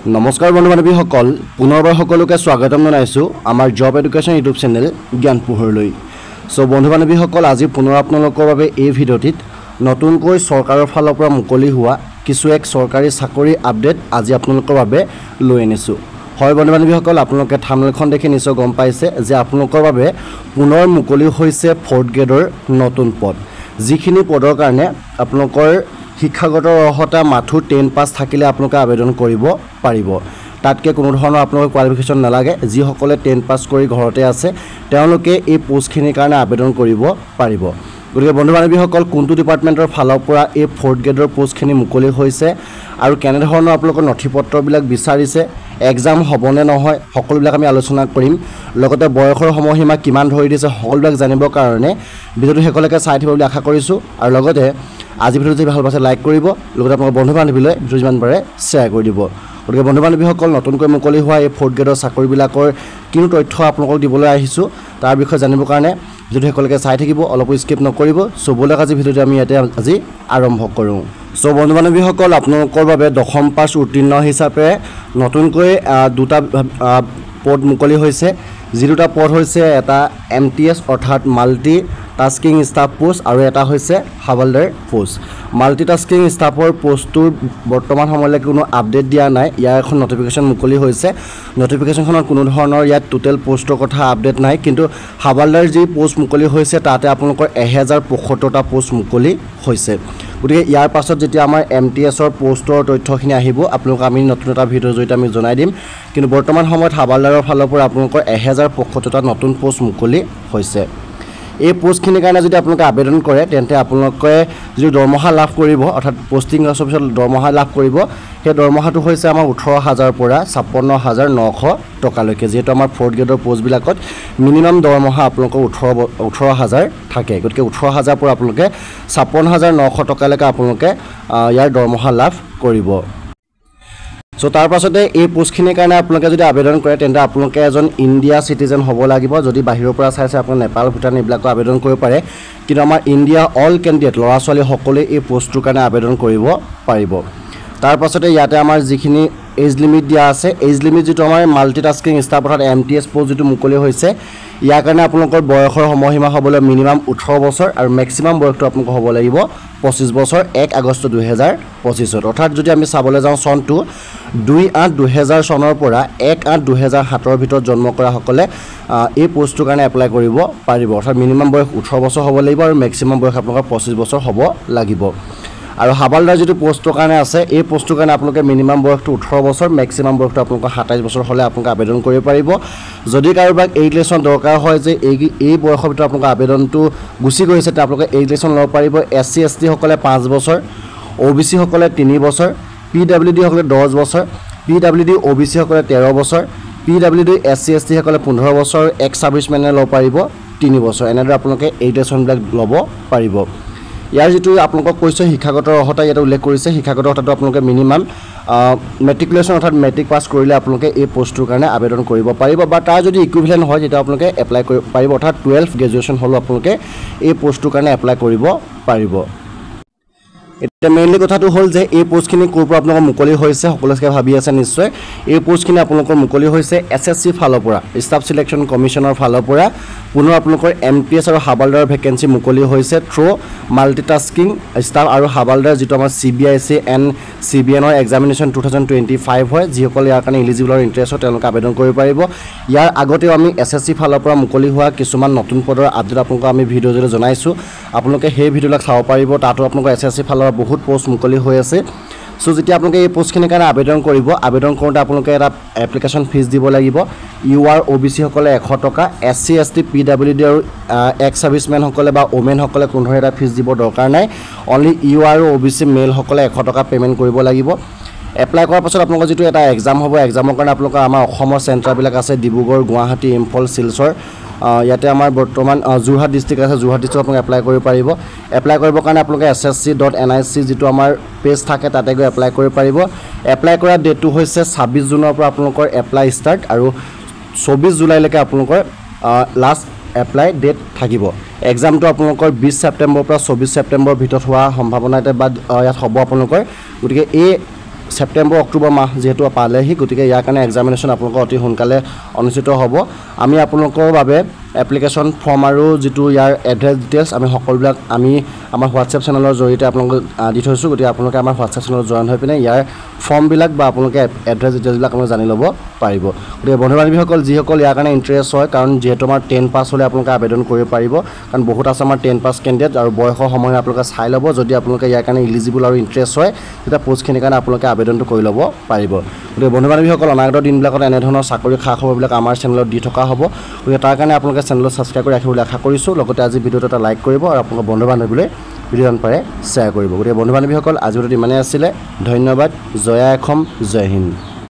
নমস্কাৰ বন্ধু বান্ধৱীসকল পুনৰবাৰ সকলোকে স্বাগতম জনাইছো আমাৰ জব এডুকেশ্যন ইউটিউব চেনেল জ্ঞান পোহৰলৈ সো বন্ধু বান্ধৱীসকল আজি পুনৰ আপোনালোকৰ বাবে এই ভিডিঅ'টিত নতুনকৈ চৰকাৰৰ ফালৰ পৰা মুকলি হোৱা কিছু এক চৰকাৰী চাকৰি আপডেট আজি আপোনালোকৰ বাবে লৈ আনিছো হয় বন্ধু বান্ধৱীসকল আপোনালোকে থাম্বনেলখন দেখি নিশ্চয় গম পাইছে যে আপোনালোকৰ বাবে পুনৰ মুকলি হৈছে 4th গ্ৰেডৰ নতুন পদ যিখিনি পদৰ কাৰণে আপোনালোকৰ শিক্ষাগত অৰ্হতা মাথু 10 পাস থাকিলে আপোনালোকে আবেদন কৰিব পাৰিব তাতকে কোনো ধৰণৰ আপোনালোকৰ কোৱালিফিকেশন নালাগে যি সকলে 10 পাস কৰি ঘৰতে আছে তেওঁলোকে এই পোষ্টখিনিৰ কাৰণে আবেদন কৰিব পাৰিব গতিকে বন্ধু বান্ধৱীসকল কোনটো ডিপাৰ্টমেন্টৰ ফালৰ পৰা এই 4th গ্ৰেডৰ পোষ্টখিনি মুকলি হৈছে আৰু কেনে ধৰণৰ আপোনালোকৰ নথিপত্ৰবিলাক বিচাৰিছে এক্সাম হ'বনে নহয় সকলোবিলাক আমি আলোচনা কৰিম লগতে বয়সৰ সময়সীমা কিমান ধৰি দিছে সকলোবিলাক জানিবৰ কাৰণে ভিডিঅ'টো শেষলৈকে চাই থাকিব বুলি আশা কৰিছো আৰু লগতে আজি ভিডিঅ'টো যদি ভাল পাইছে লাইক কৰিব লগতে আপোনালোকৰ বন্ধু বান্ধৱীলৈ ভিডিঅ' যিমান পাৰে শ্বেয়াৰ কৰি দিব গতিকে বন্ধু বান্ধৱীসকল নতুনকৈ মুকলি হোৱা এই 4th গ্ৰেডৰ চাকৰিবিলাকৰ কিনো তথ্য আপোনালোকক দিবলৈ আহিছো তাৰ বিষয়ে জানিবৰ কাৰণে ভিডিঅ'টো শেষলৈকে চাই থাকিব অলপ স্কিপ নকৰিব সো বলক আজি ভিডিঅ'টো আমি ইয়াতে আজি আৰম্ভ কৰোঁ সো বন্ধু বান্ধৱীসকল আপোনালোকৰ বাবে দশম পাছ উত্তীৰ্ণ হিচাপে নতুনকৈ দুটা পদ মুকলি হৈছে যি দুটা পদ হৈছে এটা MTS অৰ্থাৎ মাল্টি টাস্কিং ষ্টাফ পোষ্ট আৰু এটা হৈছে হাৱালদাৰ পোষ্ট মাল্টি টাস্কিং ষ্টাফৰ পোষ্টটোৰ বৰ্তমান সময়লৈকে কোনো আপডেট দিয়া নাই ইয়াৰ এখন নটিফিকেশন মুকলি হৈছে নটিফিকেশনখনত কোনো ধৰণৰ ইয়াত টোটেল পোষ্টৰ কথা আপডেট নাই কিন্তু হাৱালদাৰ যি পোষ্ট মুকলি হৈছে তাতে আপোনালোকৰ 1075টা পোষ্ট মুকলি হৈছে গতিকে ইয়াৰ পাছত যেতিয়া আমাৰ MTSৰ পোষ্টৰ তথ্যখিনি আহিব আপোনালোক আমি নতুন এটা ভিডিঅ'ৰ জৰিয়তে আমি জনাই দিম কিন্তু বৰ্তমান সময়ত হাৱালদাৰৰ ফালৰ পৰা আপোনালোকৰ 1075টা নতুন পোষ্ট মুকলি হৈছে এই পোষ্টখিনিৰ কাৰণে যদি আপোনালোকে আবেদন কৰে তেন্তে আপোনালোকে যদি দৰমহা লাভ কৰিব অৰ্থাৎ পোষ্টিং অফিচত দৰমহা লাভ কৰিব সেই দৰমহাটো হৈছে আমাৰ 18000 পৰা 56900 টকালৈকে যেটো আমাৰ 4th গ্ৰেডৰ পোষ্টবিলাকত মিনিমাম দৰমহা আপোনালোকৰ 18000 থাকে গতিকে 18000 পৰা আপোনালোকে 56900 টকালৈকে আপোনালোকে ইয়াৰ দৰমহা লাভ কৰিব সো তাৰ পাছতে এই পোষ্টখিনিৰ কাৰণে আপোনালোকে যদি আবেদন কৰে তেন্তে আপোনালোকে এজন ইণ্ডিয়া সিটিজেন হ'ব লাগিব যদি বাহিৰৰ পৰা চাইছে আপোনালোক নেপাল ভূটান এইবিলাকো আবেদন কৰিব পাৰে কিন্তু আমাৰ ইণ্ডিয়া অল কেণ্ডিডেট ল'ৰা ছোৱালী সকলোৱে এই পোষ্টটোৰ কাৰণে আবেদন কৰিব পাৰিব তাৰ পাছতে ইয়াতে আমাৰ যিখিনি এজ লিমিট দিয়া আছে এজ লিমিট যেটো আমাৰ মাল্টিটাস্কিং ষ্টাফ অৰ্থাৎ MTS পোষ্ট যেটো মুকলি হৈছে ইয়াৰ কাৰণে আপোনালোকৰ বয়সৰ সময়সীমা হ'বলৈ মিনিমাম 18 বছৰ আৰু মেক্সিমাম বয়সটো আপোনালোকৰ হ'ব লাগিব 25 বছৰ 1 আগষ্ট 2025 অৰ্থাৎ যদি আমি চাবলৈ যাওঁ চনটো 2/8/2000 চনৰ পৰা 1/8/2007 ভিতৰত জন্ম কৰা সকলে এই পোষ্টটোৰ কাৰণে এপ্লাই কৰিব পাৰিব অৰ্থাৎ মিনিমাম বয়স 18 বছৰ হ'ব লাগিব আৰু মেক্সিমাম বয়স আপোনালোকৰ 25 বছৰ হ'ব লাগিব আৰু হাৱালদাৰ যেটো পোষ্টৰ কাৰণে আছে এই পোষ্টৰ কাৰণে আপোনালোকে মিনিমাম বয়সটো 18 বছৰ মেক্সিমাম বয়সটো আপোনালোকৰ 27 বছৰ হলে আপোনালোকে আবেদন কৰিব পাৰিব যদি কাৰোবাক এইজ লেছন দৰকাৰ হয় যে এই বয়সৰ ভিতৰত আপোনালোকৰ আবেদনটো গুছি গৈছে তে আপোনালোকে এইজ লেছন ল'ব পাৰিব SC ST সকলে 5 বছৰ OBC সকলে 3 বছৰ PWD সকলে 10 বছৰ PWD OBC সকলে 13 বছৰ PWD SC ST সকলে 15 বছৰ এক্স সাৰ্ভিসমেনে ল'ব পাৰিব 3 বছৰ এনেদৰে আপোনালোকে এইজ লেছনবিলাক ল'ব পাৰিব ইয়াৰ যেটো আপোনালোকক কৈছে শিক্ষাগত অৰ্হতা ইয়াত উল্লেখ কৰিছে শিক্ষাগত অৰ্হতাটো আপোনালোকে মিনিমাম মেট্ৰিকুলেশ্যন অৰ্থাৎ মেট্ৰিক পাছ কৰিলে আপোনালোকে এই পোষ্টটোৰ কাৰণে আবেদন কৰিব পাৰিব বা তাৰ যদি ইকুইভেলেন্ট হয় যেটা আপোনালোকে এপ্লাই কৰিব পাৰিব অৰ্থাৎ 12 গ্ৰেজুৱেচন হলো আপোনালোকে এই পোষ্টটোৰ কাৰণে এপ্লাই কৰিব পাৰিব এটা মেইনলি কথাটো হল যে এই পোষ্টখিনি কোৰ পৰা আপোনালোকৰ মুকলি হৈছে সকলোকে ভাবি আছে নিশ্চয় এই পোষ্টখিনি আপোনালোকৰ মুকলি হৈছে SSC ফালৰ পৰা ষ্টাফ সিলেকশন কমিশনৰ ফালৰ পৰা পুনৰ আপোনালোকৰ MTS আৰু হাৱালদাৰ ভেকেন্সি মুকলি হৈছে থ্ৰু মাল্টিটাস্কিং ষ্টাফ আৰু হাৱালদাৰ যেটো আমাৰ CBIC এণ্ড CBN ৰ এক্সামিনেশ্যন 2025 হয় যিসকল ইয়াৰ কাৰণে এলিজিবল আৰু ইন্টাৰেষ্ট তেওঁলোকে আবেদন কৰিব পাৰিব ইয়াৰ আগতেও আমি SSC ফালৰ পৰা মুকলি হোৱা কিছুমান নতুন পদৰ আপডেট আপোনালোকক আমি ভিডিঅ' জৰিয়তে জনাইছো আপোনালোকে সেই ভিডিঅ'বিলাক চাব পাৰিব তাতো আপোনালোকৰ SSC ফালৰ বহুত পোষ্ট মুকলি হৈ আছে সো যেতিয়া আপোনালোকে এই পোষ্টখিনিৰ কাৰণে আবেদন কৰিব আবেদন কৰোঁতে আপোনালোকে এটা এপ্লিকেশ্যন ফিজ দিব লাগিব UR OBC সকলে 100 টকা SC ST PWD আৰু এক্স সাৰ্ভিসমেন সকলে বা ওমেন সকলে কোনো ধৰণৰ এটা ফিজ দিব দৰকাৰ নাই অনলি UR আৰু OBC মেল সকলে 100 টকা পেমেন্ট কৰিব লাগিব এপ্লাই কৰাৰ পাছত আপোনালোকৰ যেটো এটা এক্সাম হ'ব এক্সামৰ কাৰণে আপোনালোকৰ আমাৰ অসমৰ চেণ্টাৰবিলাক আছে ডিব্ৰুগড় গুৱাহাটী ইম্ফল শিলচৰ ইয়াতে আমাৰ বৰ্তমান যোৰহাট ডিস্ট্ৰিক্ট আছে যোৰহাট ডিস্ট্ৰিক্ট আপোনালোকে এপ্লাই কৰিব পাৰিব এপ্লাই কৰিবৰ কাৰণে আপোনালোকে ssc.nic যেটো আমাৰ পেজ থাকে তাতে গৈ এপ্লাই কৰিব পাৰিব এপ্লাই কৰা ডেটটো হৈছে 26 জুনৰ পৰা আপোনালোকৰ এপ্লাই ষ্টাৰ্ট আৰু 24 জুলাইলৈকে আপোনালোকৰ লাষ্ট এপ্লাই ডেট থাকিব এক্সামটো আপোনালোকৰ 20 ছেপ্টেম্বৰ পৰা 24 ছেপ্টেম্বৰ ভিতৰত হোৱা সম্ভাৱনা আছে বা ইয়াত হ'ব আপোনালোকৰ গতিকে এই ছেপ্টেম্বৰ অক্টোবৰ মাহ যিহেতু পালেহি গতিকে ইয়াৰ কাৰণে এক্সামিনেশ্যন আপোনালোকৰ অতি সোনকালে অনুষ্ঠিত হ'ব আমি আপোনালোকৰ বাবে এপ্লিকেশ্যন ফৰ্ম আৰু যিটো ইয়াৰ এড্ৰেছ ডিটেইলছ আমি সকলোবিলাক আমি আমাৰ হোৱাটছএপ চেনেলৰ জৰিয়তে আপোনালোকক দি থৈছোঁ গতিকে আপোনালোকে আমাৰ হোৱাটছএপ চেনেলত জইন হৈ পিনে ইয়াৰ ফৰ্মবিলাক বা আপোনালোকে এড্ৰেছ ডিটেইলছবিলাক আপোনালোকে জানি ল'ব পাৰিব গতিকে বন্ধু বান্ধৱীসকল যিসকল ইয়াৰ কাৰণে ইণ্টাৰেষ্ট হয় কাৰণ যিহেতু আমাৰ 10 পাছ হ'লে আপোনালোকে আবেদন কৰিব পাৰিব কাৰণ বহুত আছে আমাৰ 10 পাছ কেণ্ডিডেট আৰু বয়সৰ সময় আপোনালোকে চাই ল'ব যদি আপোনালোকে ইয়াৰ কাৰণে ইলিজিবল আৰু ইণ্টাৰেষ্ট হয় তেতিয়া পোষ্টখিনিৰ কাৰণে আপোনালোকে আবেদনটো কৰি ল'ব পাৰিব গতিকে বন্ধু বান্ধৱীসকল অনাগত দিনবিলাকত এনেধৰণৰ চাকৰি খা খবৰবিলাক আমাৰ চেনেলত দি থকা হ'ব গতিকে তাৰ কাৰণে আপোনালোকে চেনেলত ছাবস্ক্ৰাইব কৰি ৰাখিবলৈ আশা কৰিছোঁ লগতে আজি ভিডিঅ'টো এটা লাইক কৰিব আৰু আপোনালোকৰ বন্ধু বান্ধৱীলৈ ভিডিঅ'টো পাৰে শ্বেয়াৰ কৰিব গতিকে বন্ধু বান্ধৱীসকল আজি ভিডিঅ'টো ইমানেই আছিলে ধন্যবাদ জয় অসম জয় হিন্দ